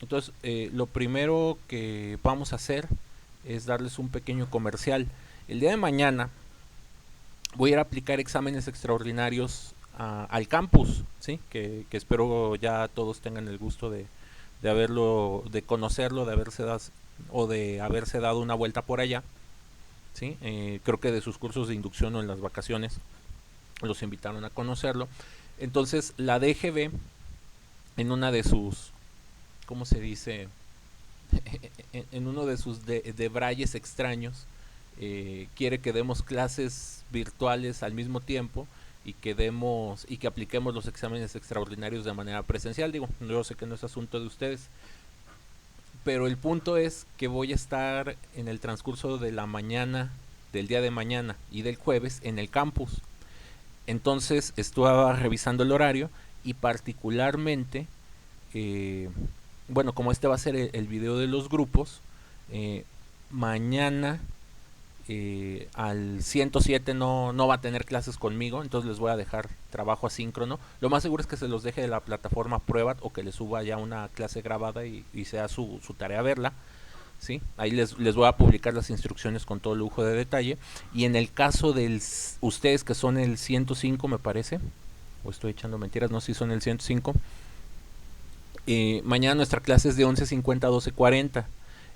Entonces, lo primero que vamos a hacer es darles un pequeño comercial. El día de mañana voy a ir a aplicar exámenes extraordinarios al campus, ¿sí? Que espero ya todos tengan el gusto de haberlo, de conocerlo, de haberse dado una vuelta por allá, ¿sí? Creo que de sus cursos de inducción o en las vacaciones los invitaron a conocerlo. Entonces, la DGB, en una de sus, ¿cómo se dice? En uno de sus debrayes extraños, quiere que demos clases virtuales al mismo tiempo y que apliquemos los exámenes extraordinarios de manera presencial. Digo, yo sé que no es asunto de ustedes, pero el punto es que voy a estar en el transcurso de la mañana, del día de mañana y del jueves en el campus. Entonces estaba revisando el horario y particularmente, eh, bueno, como este va a ser el video de los grupos, eh, mañana al 107 no va a tener clases conmigo, entonces les voy a dejar trabajo asíncrono. Lo más seguro es que se los deje de la plataforma prueba o que les suba ya una clase grabada y sea su tarea verla. ¿Sí? Ahí les voy a publicar las instrucciones con todo lujo de detalle. Y en el caso de ustedes que son el 105 me parece, o estoy echando mentiras, no sé si son el 105, mañana nuestra clase es de 11:50 a 12:40.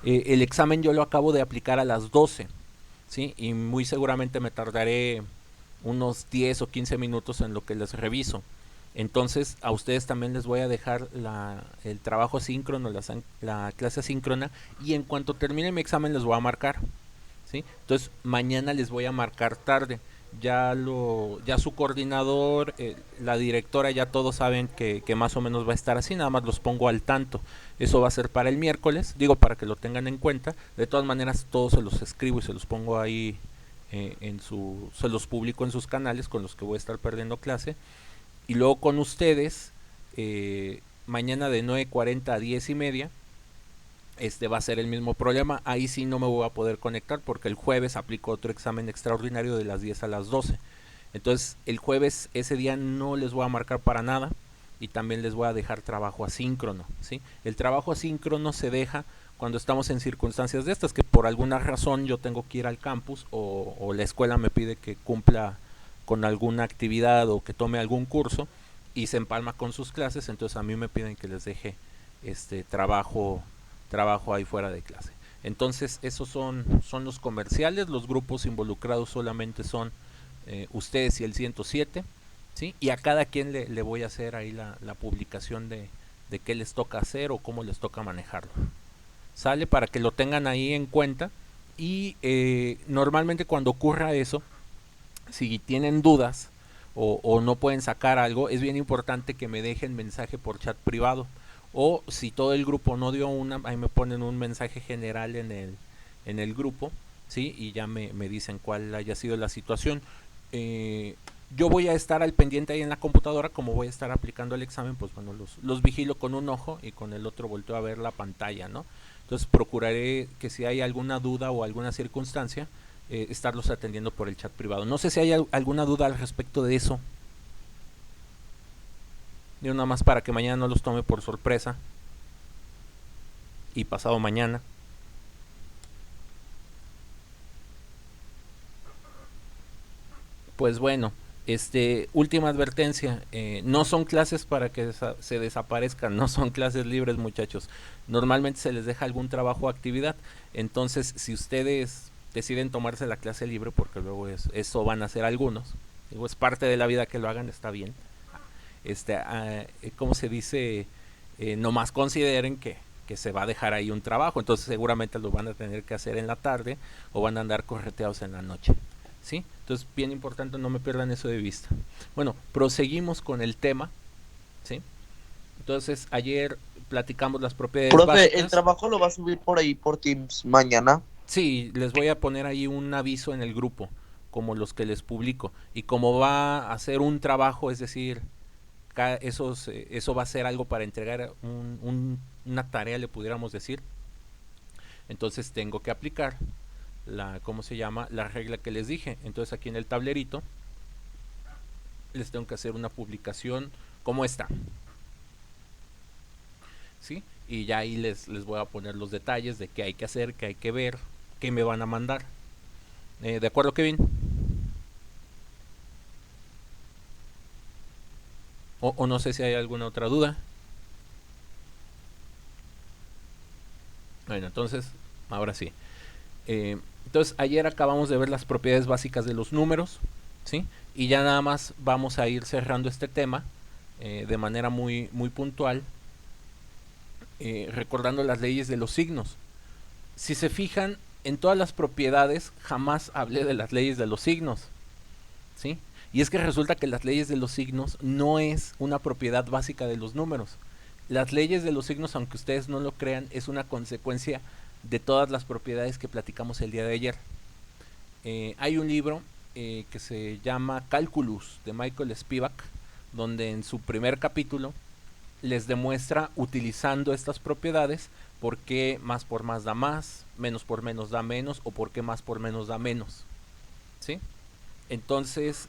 El examen yo lo acabo de aplicar a las 12, ¿sí? Y muy seguramente me tardaré unos 10 o 15 minutos en lo que les reviso. Entonces a ustedes también les voy a dejar el trabajo asíncrono, la clase asíncrona, y en cuanto termine mi examen les voy a marcar. ¿Sí? Entonces mañana les voy a marcar tarde. Ya su coordinador, la directora, ya todos saben que más o menos va a estar así, nada más los pongo al tanto. Eso va a ser para el miércoles, digo para que lo tengan en cuenta. De todas maneras, todos se los escribo y se los pongo ahí, se los publico en sus canales con los que voy a estar perdiendo clase. Y luego con ustedes, mañana de 9:40 a 10:30, va a ser el mismo problema. Ahí sí no me voy a poder conectar porque el jueves aplico otro examen extraordinario de las 10 a las 12. Entonces el jueves ese día no les voy a marcar para nada y también les voy a dejar trabajo asíncrono. ¿Sí? El trabajo asíncrono se deja cuando estamos en circunstancias de estas, que por alguna razón yo tengo que ir al campus o la escuela me pide que cumpla con alguna actividad o que tome algún curso y se empalma con sus clases, entonces a mí me piden que les deje trabajo ahí fuera de clase. Entonces, esos son los comerciales. Los grupos involucrados solamente son ustedes y el 107. ¿Sí? Y a cada quien le voy a hacer ahí la publicación de qué les toca hacer o cómo les toca manejarlo. Sale para que lo tengan ahí en cuenta. Y normalmente cuando ocurra eso, si tienen dudas o no pueden sacar algo, es bien importante que me dejen mensaje por chat privado. O si todo el grupo no dio una, ahí me ponen un mensaje general en el grupo, ¿sí? Y ya me dicen cuál haya sido la situación. Yo voy a estar al pendiente ahí en la computadora, como voy a estar aplicando el examen, pues bueno, los vigilo con un ojo y con el otro volteo a ver la pantalla, ¿no? Entonces procuraré que si hay alguna duda o alguna circunstancia, estarlos atendiendo por el chat privado. No sé si hay alguna duda al respecto de eso. Yo nada más para que mañana no los tome por sorpresa. Y pasado mañana. Pues bueno, última advertencia, no son clases para que se desaparezcan, no son clases libres, muchachos. Normalmente se les deja algún trabajo o actividad. Entonces, si ustedes deciden tomarse la clase libre, porque luego eso van a hacer algunos, digo, es parte de la vida que lo hagan, está bien. ¿Cómo se dice? Nomás consideren que se va a dejar ahí un trabajo, entonces seguramente lo van a tener que hacer en la tarde o van a andar correteados en la noche. ¿Sí? Entonces, bien importante, no me pierdan eso de vista. Bueno, proseguimos con el tema. ¿Sí? Entonces, ayer platicamos las propiedades Profe, el básicas. trabajo lo va a subir por ahí por Teams mañana. Sí, les voy a poner ahí un aviso en el grupo, como los que les publico. Y como va a ser un trabajo, es decir, eso va a ser algo para entregar una tarea, le pudiéramos decir. Entonces tengo que aplicar ¿cómo se llama? La regla que les dije. Entonces aquí en el tablerito les tengo que hacer una publicación como esta. ¿sí? Y ya ahí les voy a poner los detalles de qué hay que hacer, qué hay que ver, qué me van a mandar. ¿De acuerdo, Kevin? O no sé si hay alguna otra duda. Bueno, entonces, ahora sí. Entonces, ayer acabamos de ver las propiedades básicas de los números, ¿sí? Y ya nada más vamos a ir cerrando este tema de manera muy, muy puntual, recordando las leyes de los signos. Si se fijan, en todas las propiedades jamás hablé de las leyes de los signos, ¿sí? Y es que resulta que las leyes de los signos no es una propiedad básica de los números. Las leyes de los signos, aunque ustedes no lo crean, es una consecuencia de todas las propiedades que platicamos el día de ayer. Hay un libro que se llama Calculus de Michael Spivak, donde en su primer capítulo les demuestra utilizando estas propiedades por qué más por más da más, menos por menos da menos, o por qué más por menos da menos, ¿sí? Entonces,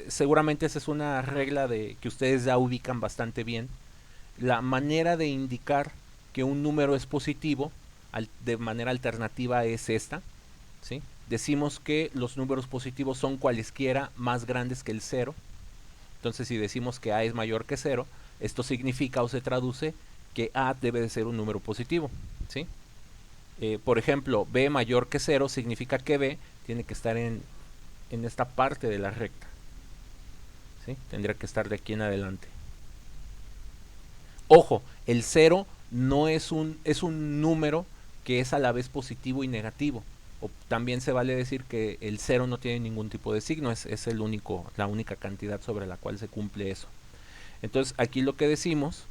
seguramente esa es una regla que ustedes ya ubican bastante bien. La manera de indicar que un número es positivo de manera alternativa es esta, ¿sí? Decimos que los números positivos son cualesquiera más grandes que el cero. Entonces, si decimos que A es mayor que cero, esto significa o se traduce que A debe de ser un número positivo, ¿sí? Por ejemplo, B mayor que cero significa que B tiene que estar en esta parte de la recta, ¿sí? Tendría que estar de aquí en adelante. Ojo, el cero no es un número que es a la vez positivo y negativo. O también se vale decir que el cero no tiene ningún tipo de signo, es la única cantidad sobre la cual se cumple eso. Entonces aquí lo que decimos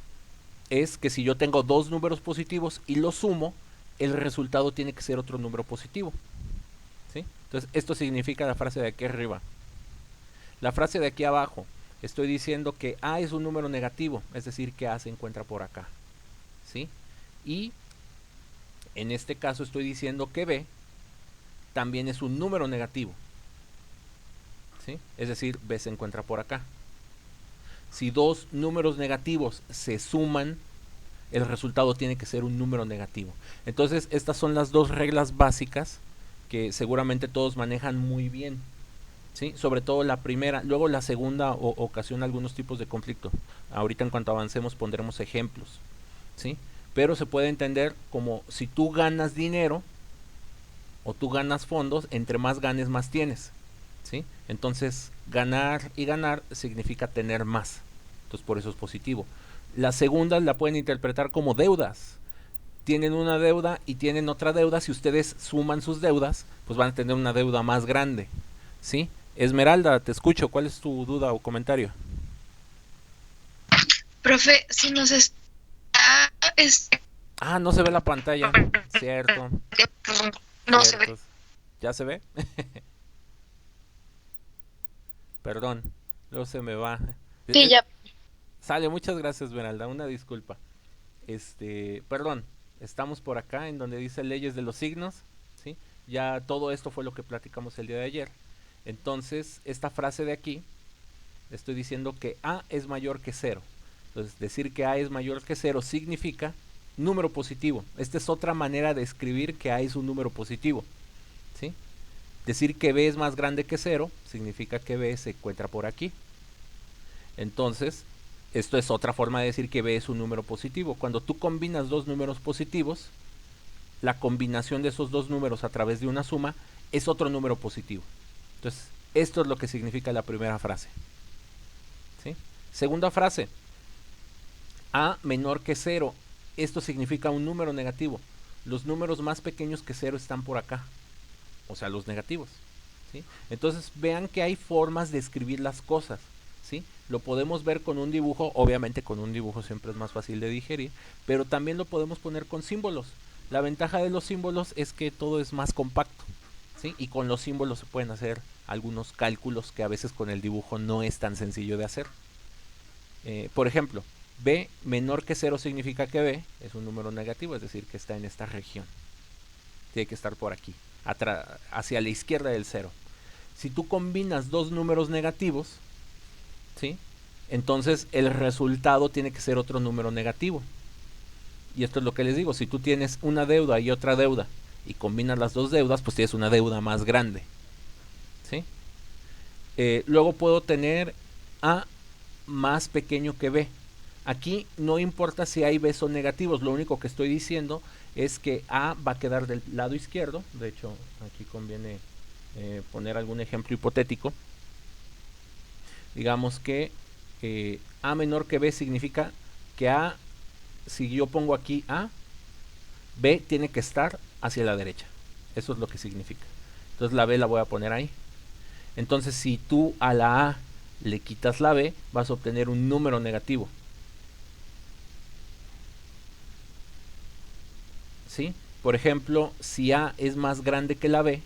es que si yo tengo dos números positivos y los sumo, el resultado tiene que ser otro número positivo, ¿sí? Entonces esto significa la frase de aquí arriba. La frase de aquí abajo, estoy diciendo que A es un número negativo, es decir, que A se encuentra por acá, ¿sí? Y en este caso estoy diciendo que B también es un número negativo, ¿sí? Es decir, B se encuentra por acá. Si dos números negativos se suman, el resultado tiene que ser un número negativo. Entonces, estas son las dos reglas básicas que seguramente todos manejan muy bien, ¿sí? Sobre todo la primera. Luego la segunda ocasiona algunos tipos de conflicto. Ahorita en cuanto avancemos pondremos ejemplos, ¿sí? Pero se puede entender como si tú ganas dinero o tú ganas fondos, entre más ganes más tienes, ¿sí? Entonces ganar y ganar significa tener más. Entonces por eso es positivo. La segunda la pueden interpretar como deudas. Tienen una deuda y tienen otra deuda. Si ustedes suman sus deudas, pues van a tener una deuda más grande, ¿sí? Esmeralda, te escucho. ¿Cuál es tu duda o comentario? Profe, si nos está, Ah, no se ve la pantalla. Cierto, no se ve. cierto. ¿Ya se ve? Perdón, luego se me va. Sí, ya. Sale, muchas gracias, Esmeralda. Una disculpa. Perdón, estamos por acá en donde dice leyes de los signos, ¿sí? Ya todo esto fue lo que platicamos el día de ayer. Entonces, esta frase de aquí, estoy diciendo que A es mayor que cero. Entonces, decir que A es mayor que cero significa número positivo. Esta es otra manera de escribir que A es un número positivo, ¿sí? Decir que B es más grande que cero significa que B se encuentra por aquí. Entonces, esto es otra forma de decir que B es un número positivo. Cuando tú combinas dos números positivos, la combinación de esos dos números a través de una suma es otro número positivo. Entonces, esto es lo que significa la primera frase, ¿sí? Segunda frase, A menor que cero. Esto significa un número negativo. Los números más pequeños que cero están por acá, o sea, los negativos, ¿sí? Entonces, vean que hay formas de escribir las cosas, ¿sí? Lo podemos ver con un dibujo, obviamente con un dibujo siempre es más fácil de digerir, pero también lo podemos poner con símbolos. La ventaja de los símbolos es que todo es más compacto, ¿sí? Y con los símbolos se pueden hacer algunos cálculos que a veces con el dibujo no es tan sencillo de hacer. Por ejemplo, B menor que 0 significa que B es un número negativo, es decir, que está en esta región. Tiene que estar por aquí, hacia la izquierda del 0. Si tú combinas dos números negativos, ¿sí? Entonces el resultado tiene que ser otro número negativo. Y esto es lo que les digo, si tú tienes una deuda y otra deuda y combinas las dos deudas, pues tienes una deuda más grande. ¿Sí? Luego puedo tener A más pequeño que B. Aquí no importa si hay B's o negativos, lo único que estoy diciendo es que A va a quedar del lado izquierdo. De hecho, aquí conviene poner algún ejemplo hipotético. Digamos que A menor que B significa que A, si yo pongo aquí A, B tiene que estar hacia la derecha. Eso es lo que significa. Entonces la B la voy a poner ahí. Entonces si tú a la A le quitas la B, vas a obtener un número negativo. ¿Sí? Por ejemplo, si A es más grande que la B,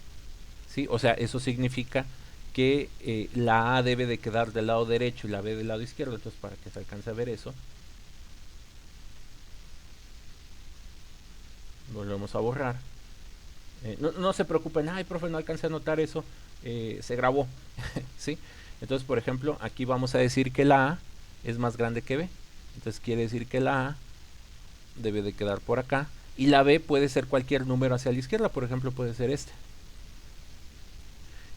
¿sí? O sea, eso significa que la A debe de quedar del lado derecho y la B del lado izquierdo. Entonces, para que se alcance a ver eso, volvemos a borrar. No se preocupen, ay, profe, no alcancé a notar eso, se grabó. ¿Sí? Entonces, por ejemplo, aquí vamos a decir que la A es más grande que B. Entonces quiere decir que la A debe de quedar por acá. Y la B puede ser cualquier número hacia la izquierda, por ejemplo, puede ser este.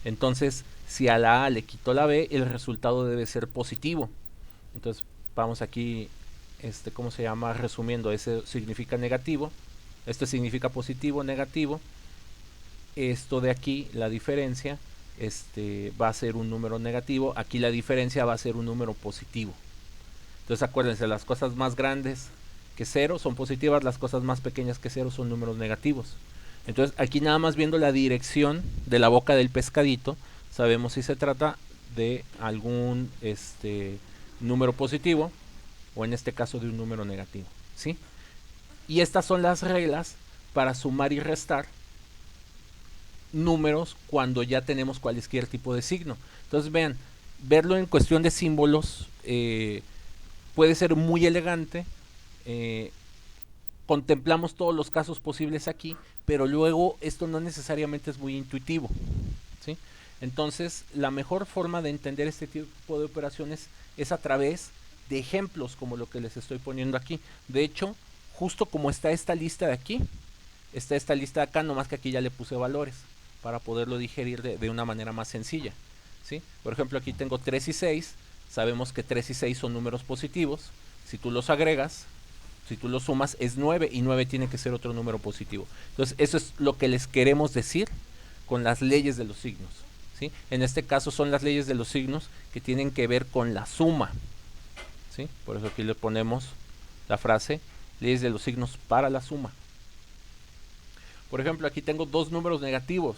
Entonces, si a la A le quito la B, el resultado debe ser positivo. Entonces, vamos aquí, ¿cómo se llama? Resumiendo, ese significa negativo. Esto significa positivo, negativo. Esto de aquí, la diferencia, va a ser un número negativo. Aquí la diferencia va a ser un número positivo. Entonces acuérdense, las cosas más grandes que 0 son positivas, las cosas más pequeñas que 0 son números negativos. Entonces aquí nada más viendo la dirección de la boca del pescadito, sabemos si se trata de algún número positivo o en este caso de un número negativo. ¿Sí? Y estas son las reglas para sumar y restar números cuando ya tenemos cualquier tipo de signo. Entonces vean, verlo en cuestión de símbolos puede ser muy elegante. Contemplamos todos los casos posibles aquí, pero luego esto no necesariamente es muy intuitivo. ¿Sí? Entonces, la mejor forma de entender este tipo de operaciones es a través de ejemplos como lo que les estoy poniendo aquí. De hecho, justo como está esta lista de aquí, está esta lista de acá, nomás que aquí ya le puse valores para poderlo digerir de una manera más sencilla. ¿Sí? Por ejemplo, aquí tengo 3 y 6. Sabemos que 3 y 6 son números positivos. Si tú los agregas, si tú los sumas, es 9 y 9 tiene que ser otro número positivo. Entonces, eso es lo que les queremos decir con las leyes de los signos. ¿Sí? En este caso son las leyes de los signos que tienen que ver con la suma. ¿Sí? Por eso aquí le ponemos la frase, leyes de los signos para la suma. Por ejemplo, aquí tengo dos números negativos.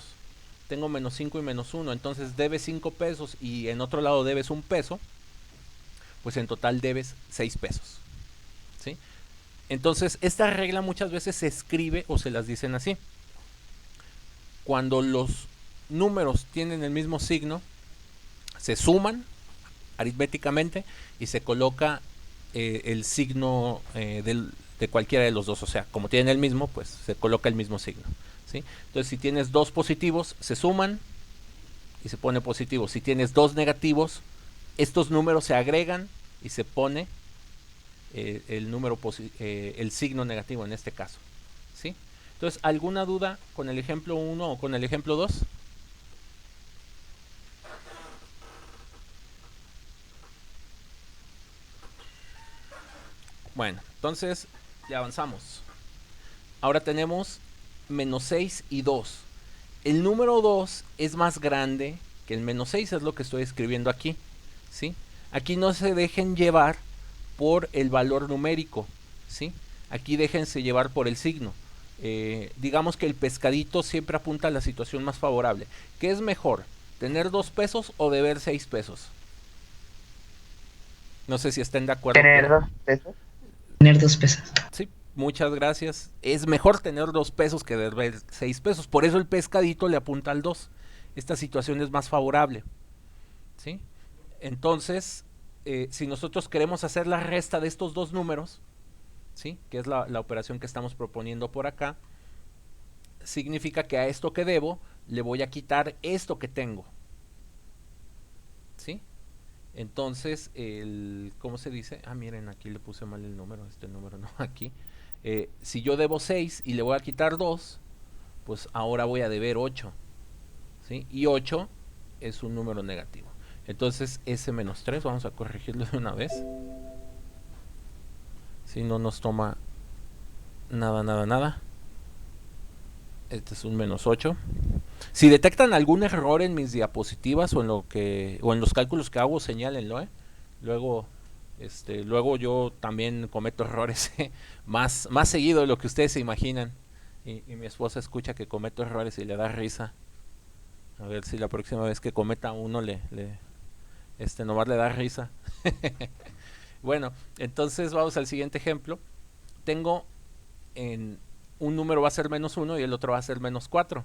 Tengo menos 5 y menos 1. Entonces debes 5 pesos y en otro lado debes 1 peso. Pues en total debes 6 pesos. ¿Sí? Entonces esta regla muchas veces se escribe o se las dicen así. Cuando los números tienen el mismo signo, se suman aritméticamente y se coloca el signo de cualquiera de los dos. O sea, como tienen el mismo, pues se coloca el mismo signo. ¿Sí? Entonces, si tienes dos positivos, se suman y se pone positivo. Si tienes dos negativos, estos números se agregan y se pone el signo negativo en este caso. ¿Sí? Entonces, ¿alguna duda con el ejemplo 1 o con el ejemplo 2? Bueno, entonces ya avanzamos. Ahora tenemos menos 6 y 2. El número 2 es más grande que el menos 6, es lo que estoy escribiendo aquí. ¿Sí? Aquí no se dejen llevar por el valor numérico. ¿Sí? Aquí déjense llevar por el signo. Digamos que el pescadito siempre apunta a la situación más favorable. ¿Qué es mejor? ¿Tener 2 pesos o deber 6 pesos? No sé si estén de acuerdo. Tener 2 pesos. Tener 2 pesos. Sí, muchas gracias. Es mejor tener 2 pesos que deber 6 pesos. Por eso el pescadito le apunta al 2. Esta situación es más favorable. ¿Sí? Entonces, si nosotros queremos hacer la resta de estos dos números, ¿sí? Que es la operación que estamos proponiendo por acá, significa que a esto que debo le voy a quitar esto que tengo. ¿Sí? Entonces, ¿cómo se dice? Ah, miren, aquí le puse mal el número, este número no, aquí. Si yo debo 6 y le voy a quitar 2, pues ahora voy a deber 8, ¿sí? Y 8 es un número negativo. Entonces ese menos 3, vamos a corregirlo de una vez. Si no nos toma nada. Este es un menos 8. Si detectan algún error en mis diapositivas o en los cálculos que hago, señálenlo, ¿eh? Luego yo también cometo errores más seguido de lo que ustedes se imaginan. Y mi esposa escucha que cometo errores y le da risa. A ver si la próxima vez que cometa uno nomás le da risa. Bueno, entonces vamos al siguiente ejemplo. Tengo un número va a ser menos 1 y el otro va a ser menos 4,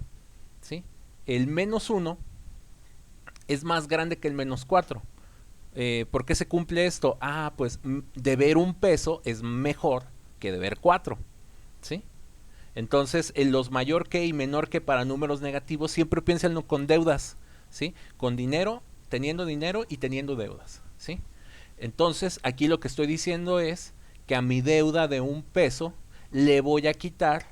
¿sí? El menos 1 es más grande que el menos 4. ¿Por qué se cumple esto? Pues deber un peso es mejor que deber 4, ¿sí? Entonces, en los mayor que y menor que para números negativos, siempre piénsenlo con deudas, ¿sí? Con dinero, teniendo dinero y teniendo deudas, ¿sí? Entonces, aquí lo que estoy diciendo es que a mi deuda de un peso le voy a quitar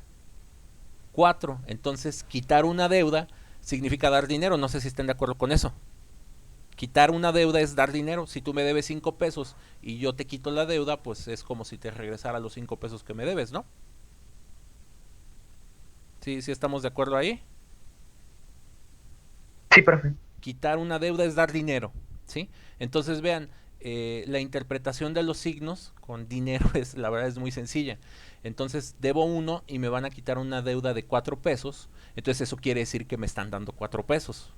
4. Entonces, quitar una deuda significa dar dinero. No sé si estén de acuerdo con eso. Quitar una deuda es dar dinero. Si tú me debes 5 pesos y yo te quito la deuda, pues es como si te regresara los 5 pesos que me debes, ¿no? ¿Sí estamos de acuerdo ahí? Sí, profe. Quitar una deuda es dar dinero, ¿sí? Entonces vean, la interpretación de los signos con dinero la verdad es muy sencilla. Entonces debo 1 y me van a quitar una deuda de 4 pesos. Entonces eso quiere decir que me están dando 4 pesos,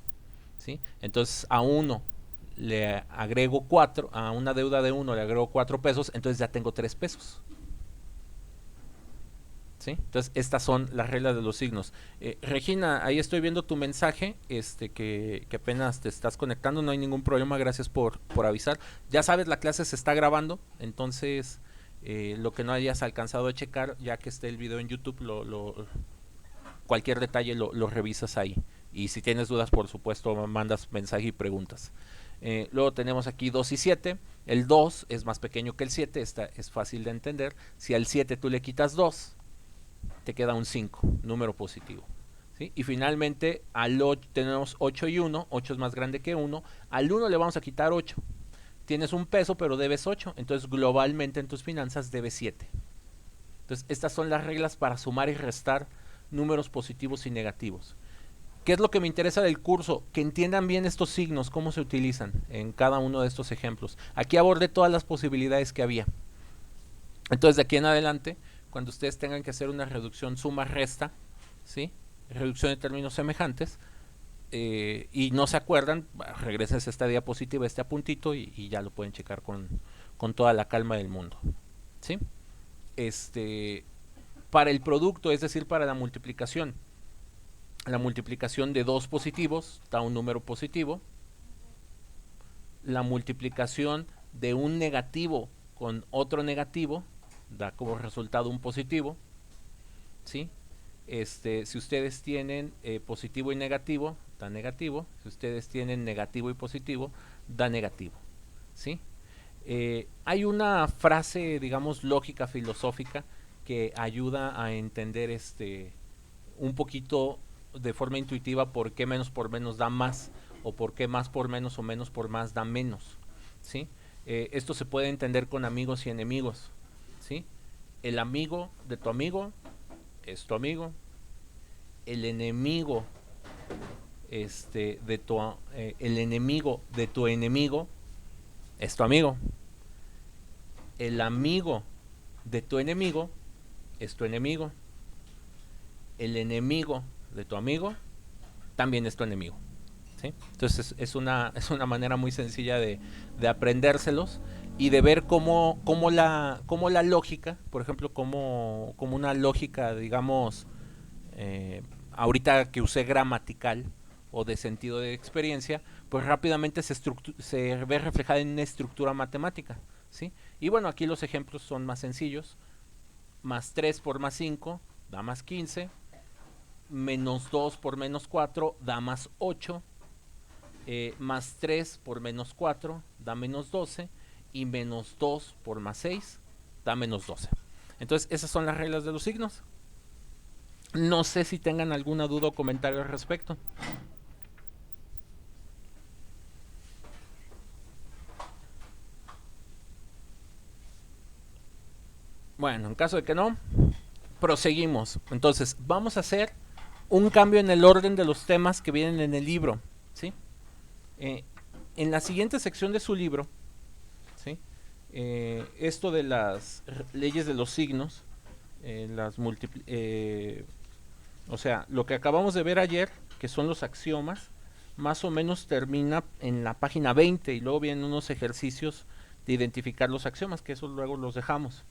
¿sí? Entonces a 1 le agrego 4, a una deuda de 1 le agrego 4 pesos, entonces ya tengo 3 pesos. ¿Sí? Entonces estas son las reglas de los signos. Regina, ahí estoy viendo tu mensaje, que apenas te estás conectando, no hay ningún problema, gracias por avisar. Ya sabes, la clase se está grabando, entonces lo que no hayas alcanzado a checar, ya que esté el video en YouTube, cualquier detalle lo revisas ahí. Y si tienes dudas, por supuesto, mandas mensaje y preguntas. Luego tenemos aquí 2 y 7. El 2 es más pequeño que el 7, esta es fácil de entender. Si al 7 tú le quitas 2, te queda un 5, número positivo, ¿sí? Y finalmente al 8 tenemos 8 y 1, 8 es más grande que 1, al 1 le vamos a quitar 8. Tienes un peso pero debes 8, entonces globalmente en tus finanzas debes 7. Entonces estas son las reglas para sumar y restar números positivos y negativos. ¿Qué es lo que me interesa del curso? Que entiendan bien estos signos, cómo se utilizan en cada uno de estos ejemplos. Aquí abordé todas las posibilidades que había. Entonces de aquí en adelante, cuando ustedes tengan que hacer una reducción suma-resta, ¿sí? Reducción de términos semejantes, y no se acuerdan, regresen a esta diapositiva, este apuntito, y ya lo pueden checar con toda la calma del mundo, ¿sí? Para el producto, es decir, para la multiplicación de dos positivos da un número positivo. La multiplicación de un negativo con otro negativo da como resultado un positivo, ¿sí? Si ustedes tienen positivo y negativo, da negativo. Si ustedes tienen negativo y positivo, da negativo, ¿sí? Hay una frase, digamos, lógica, filosófica, que ayuda a entender un poquito de forma intuitiva por qué menos por menos da más, o por qué más por menos o menos por más da menos, ¿sí? Esto se puede entender con amigos y enemigos, ¿sí? El amigo de tu amigo es tu amigo. El enemigo el enemigo de tu enemigo es tu amigo. El amigo de tu enemigo es tu enemigo. El enemigo de tu amigo también es tu enemigo, ¿sí? Entonces es una manera muy sencilla de aprendérselos y de ver cómo la lógica, por ejemplo, como una lógica, digamos, ahorita que usé gramatical o de sentido de experiencia, pues rápidamente se ve reflejada en una estructura matemática, ¿sí? Y bueno, aquí los ejemplos son más sencillos. Más 3 por más 5 da más 15. Menos 2 por menos 4 da más 8. Más 3 por menos 4 da menos 12. Y menos 2 por más 6 da menos 12. Entonces, esas son las reglas de los signos. No sé si tengan alguna duda o comentario al respecto. Bueno, en caso de que no, proseguimos. Entonces, vamos a hacer un cambio en el orden de los temas que vienen en el libro, ¿sí? En la siguiente sección de su libro, ¿sí? Esto de las leyes de los signos, o sea, lo que acabamos de ver ayer, que son los axiomas, más o menos termina en la página 20 y luego vienen unos ejercicios de identificar los axiomas, que eso luego los dejamos.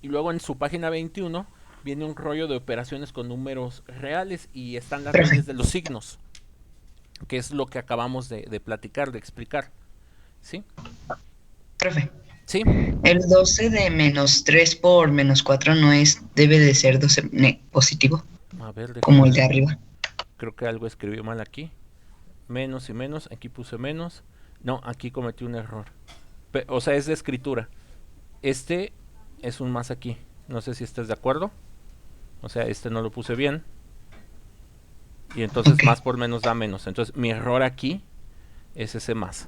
Y luego en su página 21 viene un rollo de operaciones con números reales y están las leyes de los signos, que es lo que acabamos de platicar, de explicar. ¿Sí? Profe, Sí. el 12 de menos 3 por menos 4 no es, debe de ser 12 positivo, A ver, como el de arriba. Creo que algo escribió mal aquí. Menos y menos, aquí puse menos. No, aquí cometí un error. O sea, es de escritura. Este es un más aquí. No sé si estás de acuerdo. O sea, este no lo puse bien. Y entonces Ok. más por menos da menos. Entonces mi error aquí es ese más.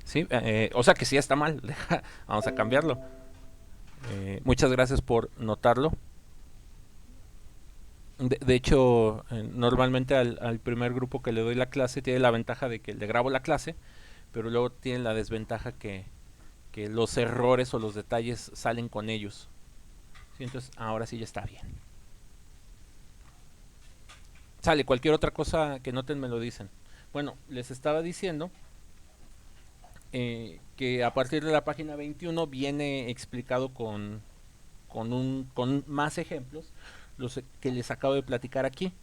¿Sí? O sea que sí está mal. Vamos a cambiarlo. Muchas gracias por notarlo. De hecho, normalmente al primer grupo que le doy la clase tiene la ventaja de que le grabo la clase, pero luego tiene la desventaja que los errores o los detalles salen con ellos. ¿Sí? Entonces, ahora sí ya está bien. Sale, cualquier otra cosa que noten me lo dicen. Bueno, les estaba diciendo que a partir de la página 21 viene explicado con más ejemplos los que les acabo de platicar aquí,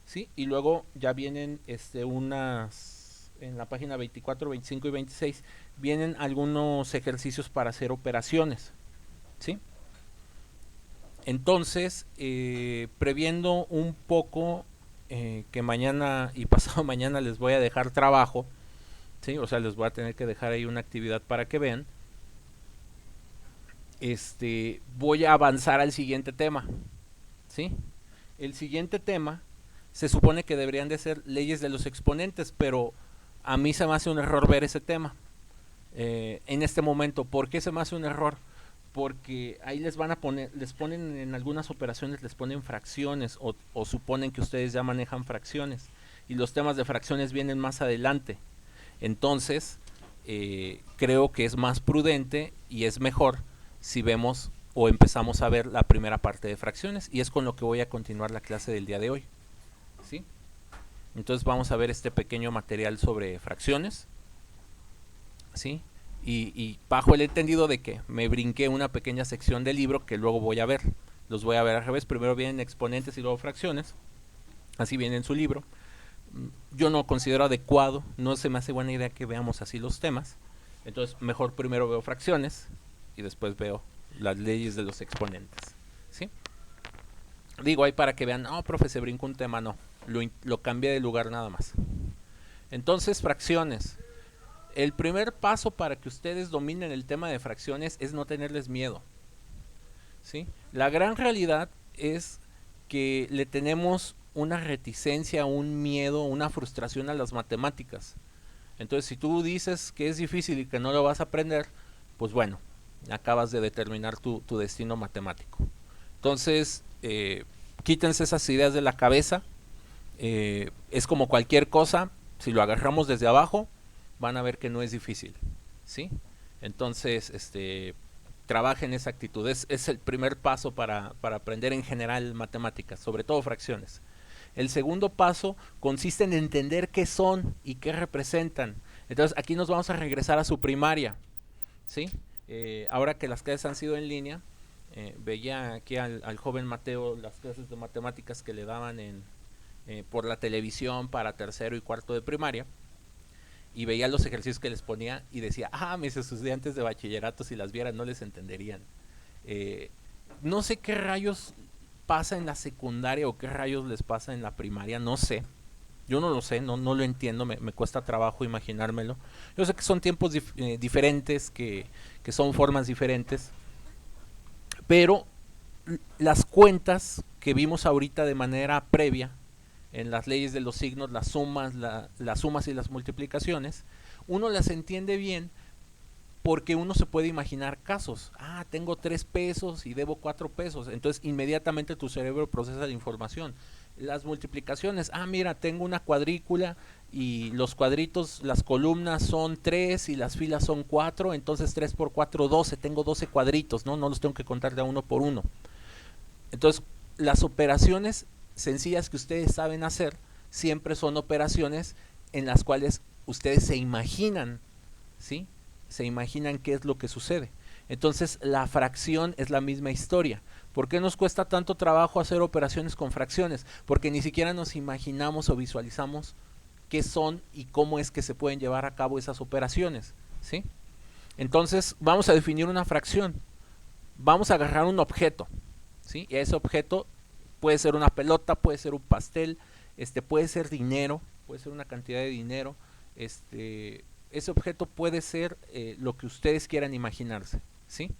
¿sí? Y luego ya vienen unas en la página 24, 25 y 26 vienen algunos ejercicios para hacer operaciones, ¿sí? Entonces, previendo un poco que mañana y pasado mañana les voy a dejar trabajo, ¿sí? O sea, les voy a tener que dejar ahí una actividad para que vean. Voy a avanzar al siguiente tema, ¿sí? El siguiente tema se supone que deberían de ser leyes de los exponentes, pero a mí se me hace un error ver ese tema en este momento. ¿Por qué se me hace un error? Porque ahí les van a poner, les ponen en algunas operaciones, les ponen fracciones o suponen que ustedes ya manejan fracciones y los temas de fracciones vienen más adelante. Entonces, creo que es más prudente y es mejor si vemos o empezamos a ver la primera parte de fracciones, y es con lo que voy a continuar la clase del día de hoy, ¿sí? Entonces vamos a ver este pequeño material sobre fracciones, ¿sí? Y bajo el entendido de que me brinqué una pequeña sección del libro que luego voy a ver. Los voy a ver al revés, primero vienen exponentes y luego fracciones, así viene en su libro. Yo no considero adecuado, no se me hace buena idea que veamos así los temas, entonces mejor primero veo fracciones y después veo las leyes de los exponentes, ¿sí? Digo ahí para que vean, no, profe, se brincó un tema, no, lo cambié de lugar nada más. Entonces, fracciones. El primer paso para que ustedes dominen el tema de fracciones es no tenerles miedo, ¿sí? La gran realidad es que le tenemos una reticencia, un miedo, una frustración a las matemáticas. Entonces, si tú dices que es difícil y que no lo vas a aprender, pues bueno, acabas de determinar tu destino matemático. Entonces, quítense esas ideas de la cabeza. Es como cualquier cosa, si lo agarramos desde abajo, van a ver que no es difícil, ¿sí? Entonces, trabajen esa actitud. Es el primer paso para aprender en general matemáticas, sobre todo fracciones. El segundo paso consiste en entender qué son y qué representan. Entonces, aquí nos vamos a regresar a su primaria, ¿sí? Ahora que las clases han sido en línea, veía aquí al joven Mateo las clases de matemáticas que le daban por la televisión para tercero y cuarto de primaria, y veía los ejercicios que les ponía y decía, mis estudiantes de bachillerato si las vieran no les entenderían. No sé qué rayos pasa en la secundaria o qué rayos les pasa en la primaria, no sé. Yo no lo sé, no lo entiendo, me cuesta trabajo imaginármelo. Yo sé que son tiempos diferentes, que son formas diferentes, pero las cuentas que vimos ahorita de manera previa en las leyes de los signos, las sumas, las sumas y las multiplicaciones, uno las entiende bien porque uno se puede imaginar casos. Ah, tengo 3 pesos y debo 4 pesos. Entonces inmediatamente tu cerebro procesa la información. Las multiplicaciones, ah, mira, tengo una cuadrícula y los cuadritos, las columnas son 3 y las filas son 4, entonces 3 por 4, 12, tengo 12 cuadritos, ¿no? No los tengo que contar de uno por uno. Entonces, las operaciones sencillas que ustedes saben hacer siempre son operaciones en las cuales ustedes se imaginan, ¿sí? Se imaginan qué es lo que sucede. Entonces, la fracción es la misma historia. ¿Por qué nos cuesta tanto trabajo hacer operaciones con fracciones? Porque ni siquiera nos imaginamos o visualizamos qué son y cómo es que se pueden llevar a cabo esas operaciones, ¿sí? Entonces, vamos a definir una fracción. Vamos a agarrar un objeto, ¿sí? Y ese objeto puede ser una pelota, puede ser un pastel, puede ser dinero, puede ser una cantidad de dinero, ese objeto puede ser lo que ustedes quieran imaginarse, ¿sí?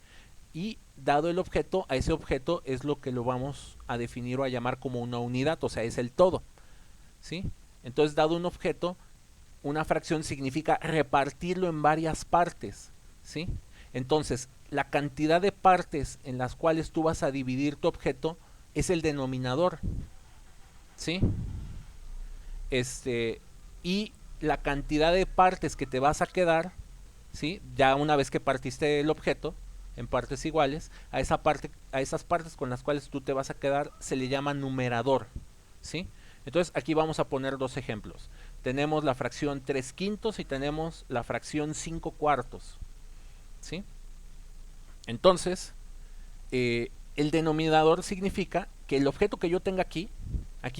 Y dado el objeto, a ese objeto es lo que lo vamos a definir o a llamar como una unidad, o sea, es el todo, ¿sí? Entonces, dado un objeto, una fracción significa repartirlo en varias partes, ¿sí? Entonces, la cantidad de partes en las cuales tú vas a dividir tu objeto es el denominador, ¿sí? Y la cantidad de partes que te vas a quedar, ¿sí? Ya una vez que partiste el objeto en partes iguales, a esas partes con las cuales tú te vas a quedar se le llama numerador, ¿sí? Entonces aquí vamos a poner dos ejemplos. Tenemos la fracción 3 quintos y tenemos la fracción 5 cuartos, ¿sí? Entonces, el denominador significa que el objeto que yo tenga aquí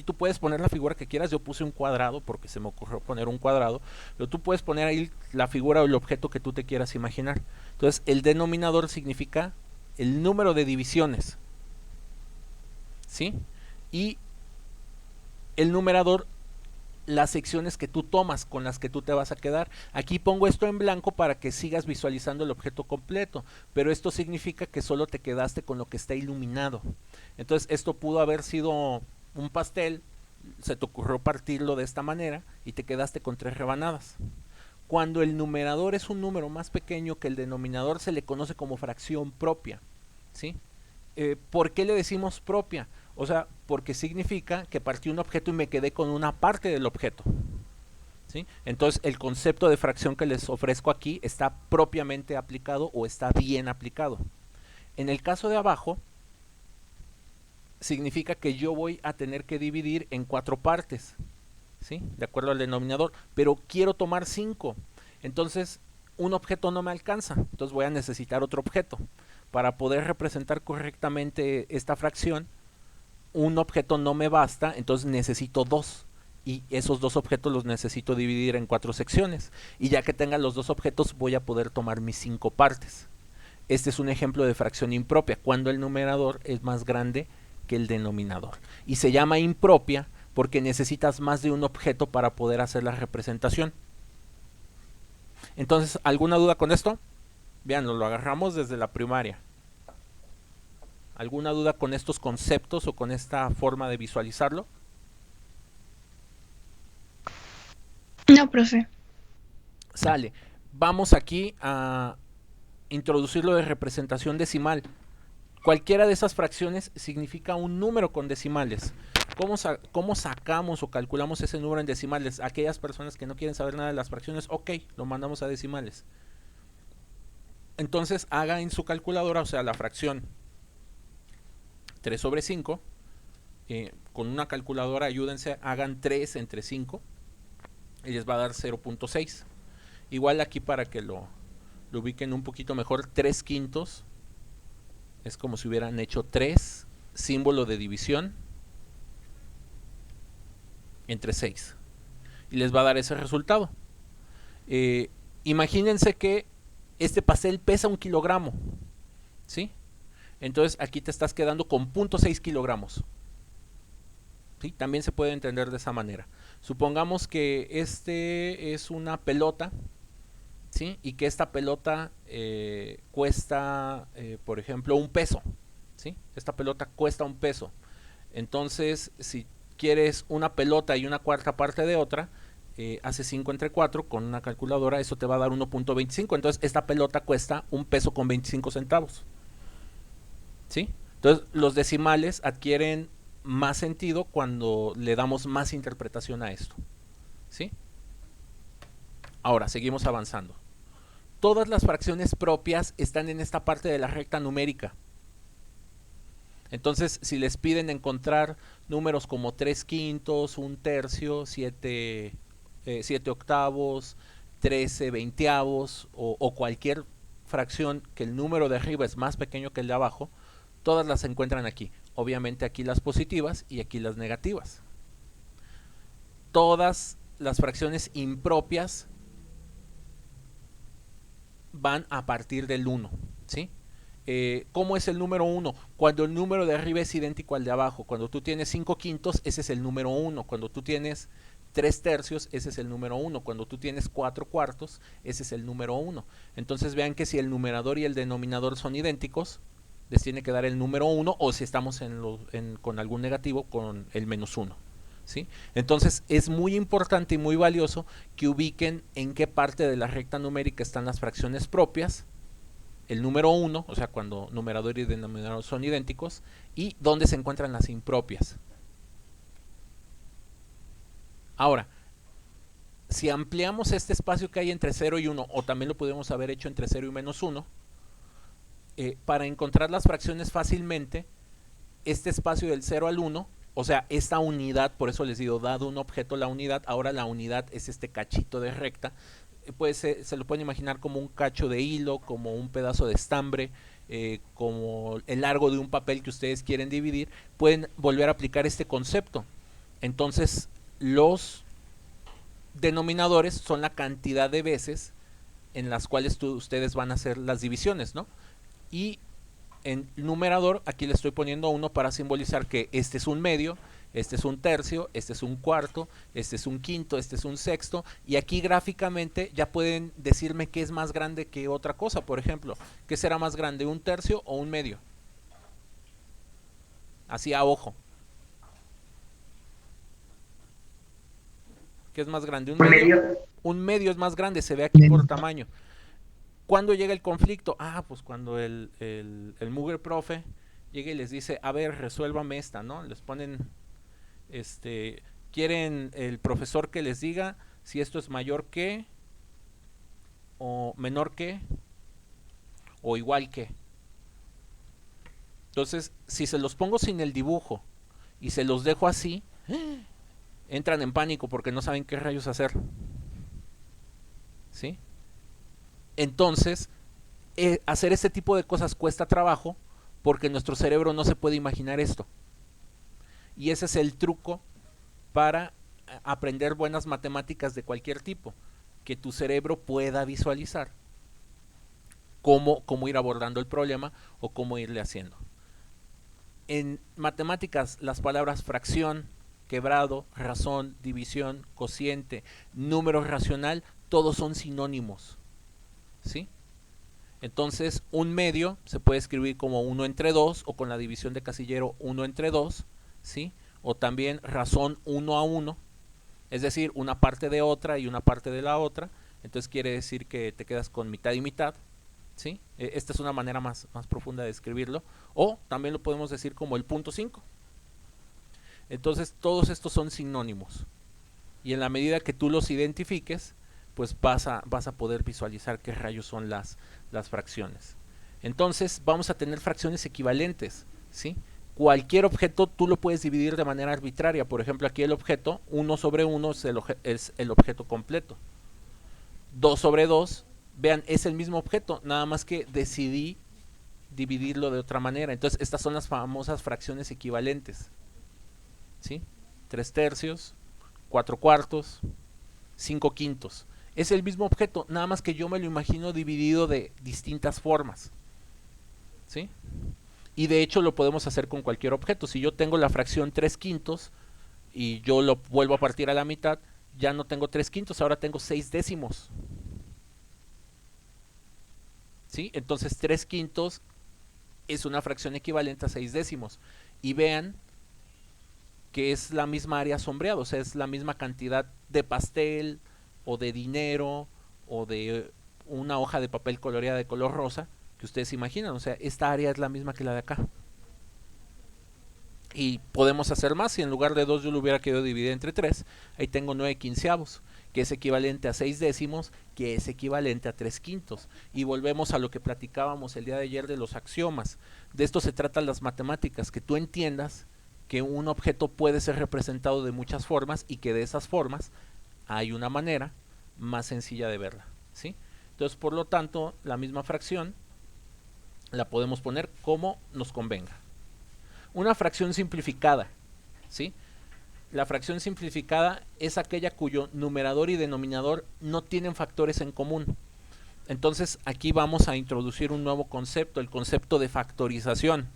tú puedes poner la figura que quieras. Yo puse un cuadrado porque se me ocurrió poner un cuadrado, pero tú puedes poner ahí la figura o el objeto que tú te quieras imaginar. Entonces, el denominador significa el número de divisiones, ¿sí? Y el numerador, las secciones que tú tomas, con las que tú te vas a quedar. Aquí pongo esto en blanco para que sigas visualizando el objeto completo, pero esto significa que solo te quedaste con lo que está iluminado. Entonces, esto pudo haber sido un pastel, se te ocurrió partirlo de esta manera y te quedaste con 3 rebanadas. Cuando el numerador es un número más pequeño que el denominador, se le conoce como fracción propia, ¿sí? ¿Por qué le decimos propia? O sea, porque significa que partí un objeto y me quedé con una parte del objeto, ¿sí? Entonces, el concepto de fracción que les ofrezco aquí está propiamente aplicado o está bien aplicado. En el caso de abajo, significa que yo voy a tener que dividir en 4 partes, ¿sí? De acuerdo al denominador, pero quiero tomar 5. Entonces, un objeto no me alcanza, entonces voy a necesitar otro objeto. Para poder representar correctamente esta fracción, un objeto no me basta, entonces necesito 2. Y esos 2 objetos los necesito dividir en 4 secciones. Y ya que tenga los 2 objetos, voy a poder tomar mis 5 partes. Este es un ejemplo de fracción impropia, cuando el numerador es más grande que el denominador. Y se llama impropia porque necesitas más de un objeto para poder hacer la representación. Entonces, ¿alguna duda con esto? Vean, lo agarramos desde la primaria. ¿Alguna duda con estos conceptos o con esta forma de visualizarlo? No, profe. Sale. Vamos aquí a introducir lo de representación decimal. Cualquiera de esas fracciones significa un número con decimales. ¿Cómo sacamos o calculamos ese número en decimales? Aquellas personas que no quieren saber nada de las fracciones, ok, lo mandamos a decimales. Entonces haga en su calculadora, o sea, la fracción 3 sobre 5. Con una calculadora, ayúdense, hagan 3 entre 5 y les va a dar 0.6. Igual aquí para que lo ubiquen un poquito mejor, 3 quintos es como si hubieran hecho 3, símbolo de división, entre 6. Y les va a dar ese resultado. Imagínense que este pastel pesa 1 kilogramo, ¿sí? Entonces aquí te estás quedando con 0.6 kilogramos. ¿Sí? También se puede entender de esa manera. Supongamos que este es una pelota, ¿sí? Y que esta pelota cuesta, por ejemplo, un peso, ¿sí? Esta pelota cuesta un peso. Entonces, si quieres una pelota y una cuarta parte de otra, hace 5 entre 4 con una calculadora, eso te va a dar 1.25. Entonces, esta pelota cuesta un peso con 25 centavos. ¿Sí? Entonces, los decimales adquieren más sentido cuando le damos más interpretación a esto. ¿Sí? Ahora, seguimos avanzando. Todas las fracciones propias están en esta parte de la recta numérica. Entonces, si les piden encontrar números como 3 quintos, 1 tercio, 7 octavos, 13 veinteavos o cualquier fracción que el número de arriba es más pequeño que el de abajo, todas las encuentran aquí. Obviamente aquí las positivas y aquí las negativas. Todas las fracciones impropias van a partir del 1, ¿sí? ¿Cómo es el número 1? Cuando el número de arriba es idéntico al de abajo. Cuando tú tienes 5 quintos, ese es el número 1. Cuando tú tienes 3 tercios, ese es el número 1. Cuando tú tienes 4 cuartos, ese es el número 1. Entonces vean que si el numerador y el denominador son idénticos, les tiene que dar el número 1, o si estamos con algún negativo, con el menos 1. ¿Sí? Entonces es muy importante y muy valioso que ubiquen en qué parte de la recta numérica están las fracciones propias, el número 1, o sea, cuando numerador y denominador son idénticos, y dónde se encuentran las impropias. Ahora, si ampliamos este espacio que hay entre 0 y 1, o también lo pudimos haber hecho entre 0 y menos 1, para encontrar las fracciones fácilmente, este espacio del 0 al 1, o sea, esta unidad, por eso les digo, dado un objeto la unidad, ahora la unidad es este cachito de recta, pues se lo pueden imaginar como un cacho de hilo, como un pedazo de estambre, como el largo de un papel que ustedes quieren dividir. Pueden volver a aplicar este concepto. Entonces, los denominadores son la cantidad de veces en las cuales ustedes van a hacer las divisiones, ¿no? Y en numerador, aquí le estoy poniendo 1 para simbolizar que este es un medio, este es un tercio, este es un cuarto, este es un quinto, este es un sexto, y aquí gráficamente ya pueden decirme qué es más grande que otra cosa. Por ejemplo, ¿qué será más grande, un tercio o un medio? Así a ojo. ¿Qué es más grande, un medio? Un medio es más grande, se ve aquí por tamaño. ¿Cuándo llega el conflicto? Pues cuando el mugre profe llega y les dice, a ver, resuélvame esta, ¿no? Les ponen, quieren el profesor que les diga si esto es mayor que, o menor que, o igual que. Entonces, si se los pongo sin el dibujo y se los dejo así, entran en pánico porque no saben qué rayos hacer. ¿Sí? Entonces, hacer este tipo de cosas cuesta trabajo porque nuestro cerebro no se puede imaginar esto. Y ese es el truco para aprender buenas matemáticas de cualquier tipo, que tu cerebro pueda visualizar cómo ir abordando el problema o cómo irle haciendo. En matemáticas, las palabras fracción, quebrado, razón, división, cociente, número racional, todos son sinónimos. ¿Sí? Entonces, un medio se puede escribir como 1 entre 2, o con la división de casillero 1 entre 2, ¿sí? O también razón 1 a 1, es decir, una parte de otra y una parte de la otra. Entonces quiere decir que te quedas con mitad y mitad, ¿sí? Esta es una manera más profunda de escribirlo. O también lo podemos decir como el punto 5. Entonces, todos estos son sinónimos. Y en la medida que tú los identifiques, pues vas a poder visualizar qué rayos son las fracciones. Entonces vamos a tener fracciones equivalentes, ¿sí? Cualquier objeto tú lo puedes dividir de manera arbitraria. Por ejemplo, aquí el objeto 1 sobre 1 es el objeto completo. 2 sobre 2, vean, es el mismo objeto, nada más que decidí dividirlo de otra manera. Entonces estas son las famosas fracciones equivalentes, ¿sí? 3 tercios, 4 cuartos, 5 quintos. Es el mismo objeto, nada más que yo me lo imagino dividido de distintas formas, ¿sí? Y de hecho lo podemos hacer con cualquier objeto. Si yo tengo la fracción 3 quintos, y yo lo vuelvo a partir a la mitad, ya no tengo 3/5, ahora tengo 6/10. ¿Sí? Entonces 3/5 es una fracción equivalente a 6/10. Y vean que es la misma área sombreada, o sea, es la misma cantidad de pastel o de dinero o de una hoja de papel coloreada de color rosa que ustedes imaginan. O sea, esta área es la misma que la de acá. Y podemos hacer más. Si en lugar de 2 yo lo hubiera querido dividir entre 3, ahí tengo 9/15, que es equivalente a 6/10, que es equivalente a 3/5. Y volvemos a lo que platicábamos el día de ayer de los axiomas. De esto se tratan las matemáticas, que tú entiendas que un objeto puede ser representado de muchas formas y que de esas formas hay una manera más sencilla de verla, ¿sí? Entonces, por lo tanto, la misma fracción la podemos poner como nos convenga. Una fracción simplificada, ¿sí? La fracción simplificada es aquella cuyo numerador y denominador no tienen factores en común. Entonces, aquí vamos a introducir un nuevo concepto, el concepto de factorización.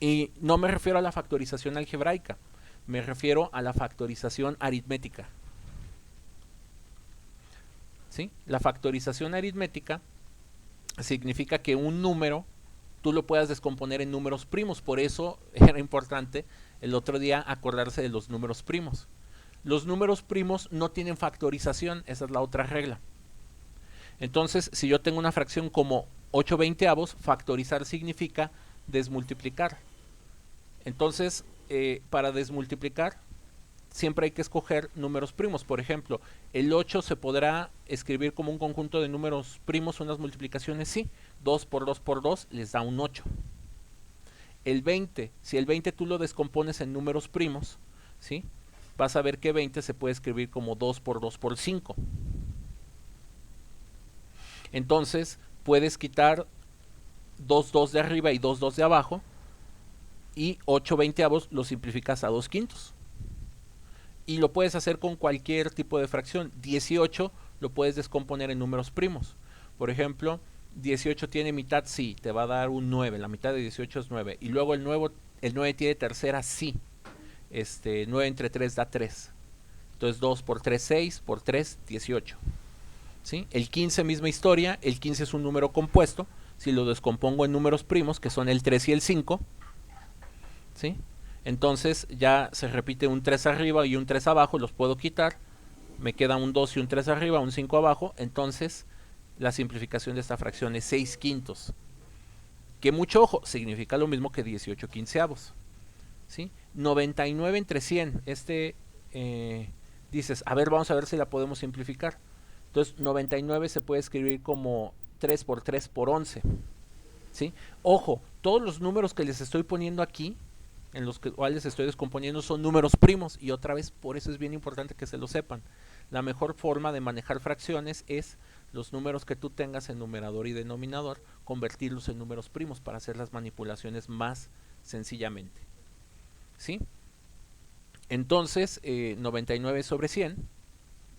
Y no me refiero a la factorización algebraica, me refiero a la factorización aritmética. ¿Sí? La factorización aritmética significa que un número tú lo puedas descomponer en números primos. Por eso era importante el otro día acordarse de los números primos. Los números primos no tienen factorización, esa es la otra regla. Entonces, si yo tengo una fracción como 8/20, factorizar significa desmultiplicar. Entonces, para desmultiplicar, siempre hay que escoger números primos. Por ejemplo, el 8 se podrá escribir como un conjunto de números primos, unas multiplicaciones, sí. 2 por 2 por 2 les da un 8. El 20, si el 20 tú lo descompones en números primos, ¿sí? Vas a ver que 20 se puede escribir como 2 por 2 por 5. Entonces, puedes quitar 2 de arriba y 2 de abajo, y 8/20 lo simplificas a 2/5. Y lo puedes hacer con cualquier tipo de fracción. 18 lo puedes descomponer en números primos. Por ejemplo, 18 tiene mitad, sí, te va a dar un 9. La mitad de 18 es 9. Y luego el 9 tiene tercera, sí. 9 entre 3 da 3. Entonces 2 por 3, 6, por 3, 18. ¿Sí? El 15, misma historia. El 15 es un número compuesto. Si lo descompongo en números primos, que son el 3 y el 5, ¿sí? Entonces ya se repite un 3 arriba y un 3 abajo, los puedo quitar. Me queda un 2 y un 3 arriba, un 5 abajo. Entonces la simplificación de esta fracción es 6/5. Que mucho ojo, significa lo mismo que 18/15. ¿Sí? 99 entre 100. Dices, a ver, vamos a ver si la podemos simplificar. Entonces 99 se puede escribir como 3 por 3 por 11. ¿Sí? Ojo, todos los números que les estoy poniendo aquí, en los cuales estoy descomponiendo, son números primos. Y otra vez, por eso es bien importante que se lo sepan. La mejor forma de manejar fracciones es los números que tú tengas en numerador y denominador, convertirlos en números primos para hacer las manipulaciones más sencillamente. ¿Sí? Entonces, 99 sobre 100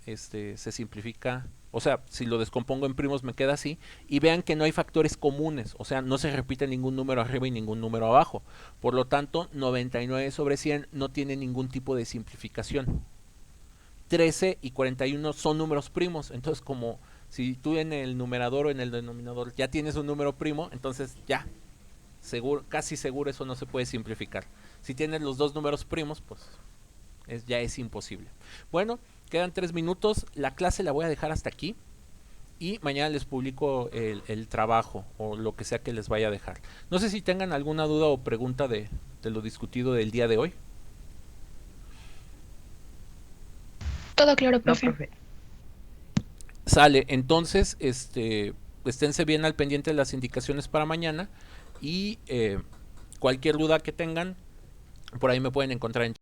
se simplifica, o sea, si lo descompongo en primos me queda así. Y vean que no hay factores comunes, o sea, no se repite ningún número arriba y ningún número abajo. Por lo tanto, 99 sobre 100 no tiene ningún tipo de simplificación. 13 y 41 son números primos, entonces como si tú en el numerador o en el denominador ya tienes un número primo, entonces ya, seguro, casi seguro eso no se puede simplificar. Si tienes los dos números primos, pues ya es imposible. Bueno, quedan 3 minutos, la clase la voy a dejar hasta aquí y mañana les publico el trabajo o lo que sea que les vaya a dejar. No sé si tengan alguna duda o pregunta de lo discutido del día de hoy. Todo claro, No, profe. profe. Sale, entonces, esténse bien al pendiente de las indicaciones para mañana y cualquier duda que tengan, por ahí me pueden encontrar en